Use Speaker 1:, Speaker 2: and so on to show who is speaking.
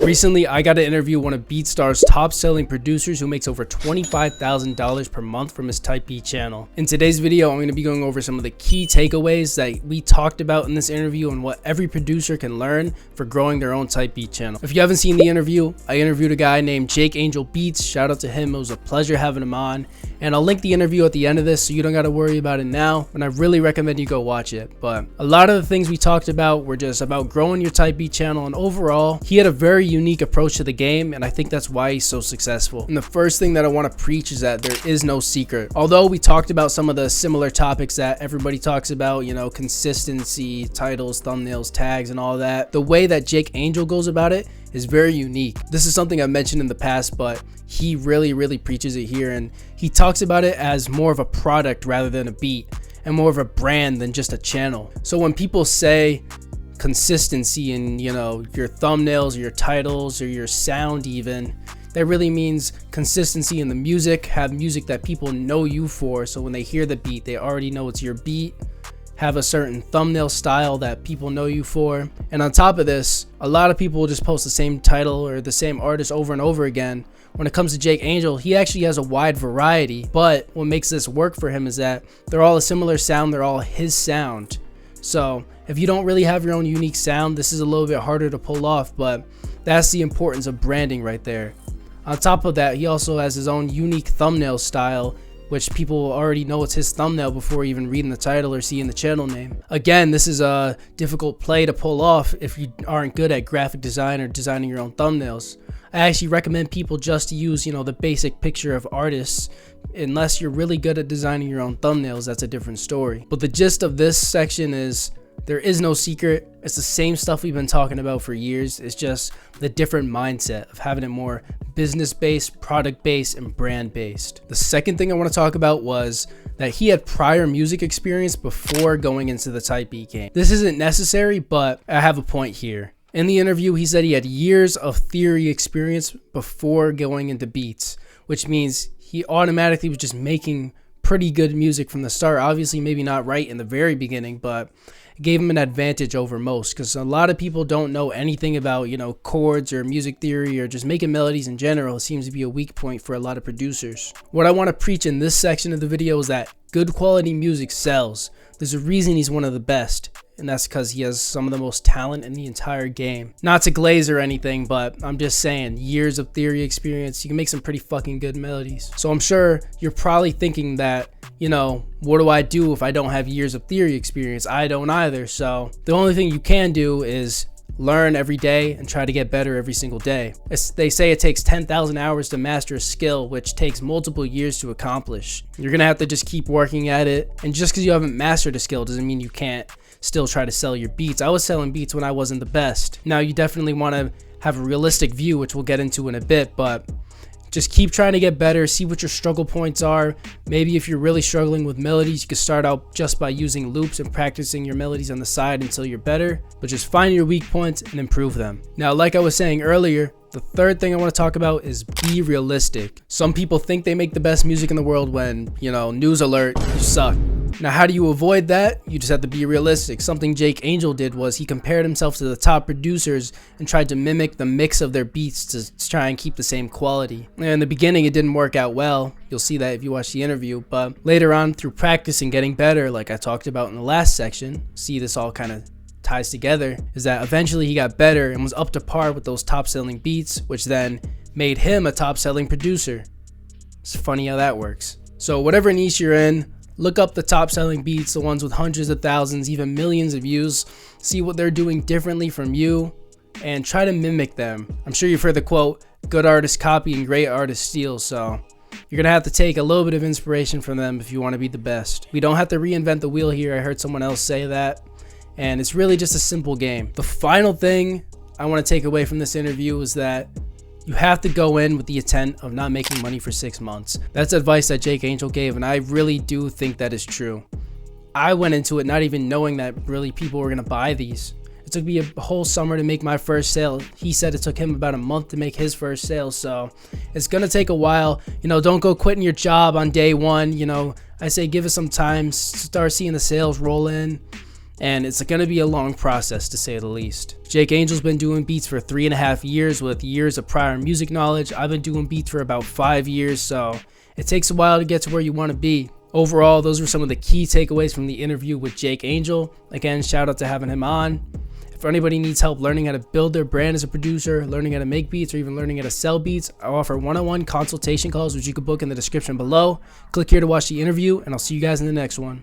Speaker 1: Recently, I got to interview one of Beatstars' top-selling producers who makes over $25,000 per month from his Type B channel. In today's video, I'm going to be going over some of the key takeaways that we talked about in this interview and what every producer can learn for growing their own Type B channel. If you haven't seen the interview, I interviewed a guy named Jake Angel Beats. Shout out to him. It was a pleasure having him on. And I'll link the interview at the end of this so you don't got to worry about it now, and I really recommend you go watch it. But a lot of the things we talked about were just about growing your Type B channel, and overall, he had a very unique approach to the game, and I think that's why he's so successful. And the first thing that I want to preach is that there is no secret. Although we talked about some of the similar topics that everybody talks about, you know, consistency, titles, thumbnails, tags, and all that, the way that Jake Angel goes about it is very unique. This is something I've mentioned in the past, but he really preaches it here, and he talks about it as more of a product rather than a beat, and more of a brand than just a channel. So when people say consistency in, you know, your thumbnails or your titles or your sound even, that really means consistency in the music. Have music that people know you for, so when they hear the beat, they already know it's your beat. Have a certain thumbnail style that people know you for. And on top of this, a lot of people will just post the same title or the same artist over and over again. When it comes to Jake Angel, he actually has a wide variety, but what makes this work for him is that they're all a similar sound, they're all his sound. So if you don't really have your own unique sound, this is a little bit harder to pull off, but that's the importance of branding right there. On top of that, he also has his own unique thumbnail style, which people already know it's his thumbnail before even reading the title or seeing the channel name. Again, this is a difficult play to pull off if you aren't good at graphic design or designing your own thumbnails. I actually recommend people just to use, you know, the basic picture of artists. Unless you're really good at designing your own thumbnails, that's a different story. But the gist of this section is there is no secret. It's the same stuff we've been talking about for years. It's just the different mindset of having it more business-based, product-based, and brand-based. The second thing I want to talk about was that he had prior music experience before going into the Type B game. This isn't necessary, but I have a point here. In the interview, he said he had years of theory experience before going into beats, which means he automatically was just making pretty good music from the start. Obviously, maybe not right in the very beginning, but it gave him an advantage over most, because a lot of people don't know anything about, you know, chords or music theory or just making melodies in general. It seems to be a weak point for a lot of producers. What I want to preach in this section of the video is that good quality music sells. There's a reason he's one of the best, and that's because he has some of the most talent in the entire game. Not to glaze or anything, but I'm just saying, years of theory experience, you can make some pretty fucking good melodies. So I'm sure you're probably thinking that, you know, what do I do if I don't have years of theory experience? I don't either. So the only thing you can do is learn every day and try to get better every single day. They say it takes 10,000 hours to master a skill, which takes multiple years to accomplish. You're gonna have to just keep working at it, and just because you haven't mastered a skill doesn't mean you can't still try to sell your beats. I was selling beats when I wasn't the best. Now you definitely want to have a realistic view, which we'll get into in a bit, but just keep trying to get better, see what your struggle points are. Maybe if you're really struggling with melodies, you can start out just by using loops and practicing your melodies on the side until you're better, but just find your weak points and improve them. Now, like I was saying earlier, the third thing I want to talk about is be realistic. Some people think they make the best music in the world when, you know, news alert, you suck. Now, how do you avoid that? You just have to be realistic. Something Jake Angel did was he compared himself to the top producers and tried to mimic the mix of their beats to try and keep the same quality. And in the beginning, it didn't work out well. You'll see that if you watch the interview. But later on, through practice and getting better, like I talked about in the last section, see this all kind of ties together, is that eventually he got better and was up to par with those top-selling beats, which then made him a top-selling producer. It's funny how that works. So whatever niche you're in, look up the top-selling beats, the ones with hundreds of thousands, even millions of views. See what they're doing differently from you and try to mimic them. I'm sure you've heard the quote, good artists copy and great artists steal, so you're going to have to take a little bit of inspiration from them if you want to be the best. We don't have to reinvent the wheel here. I heard someone else say that, and it's really just a simple game. The final thing I want to take away from this interview is that you have to go in with the intent of not making money for 6 months. That's advice that Jake Angel gave, and I really do think that is true. I went into it not even knowing that really people were going to buy these. It took me a whole summer to make my first sale. He said it took him about a month to make his first sale, so it's going to take a while. You know, don't go quitting your job on day one. You know, I say give it some time, start seeing the sales roll in, and it's going to be a long process to say the least. Jake Angel's been doing beats for 3.5 years with years of prior music knowledge. I've been doing beats for about 5 years, so it takes a while to get to where you want to be. Overall, those were some of the key takeaways from the interview with Jake Angel. Again, shout out to having him on. If anybody needs help learning how to build their brand as a producer, learning how to make beats, or even learning how to sell beats, I offer one-on-one consultation calls, which you can book in the description below. Click here to watch the interview, and I'll see you guys in the next one.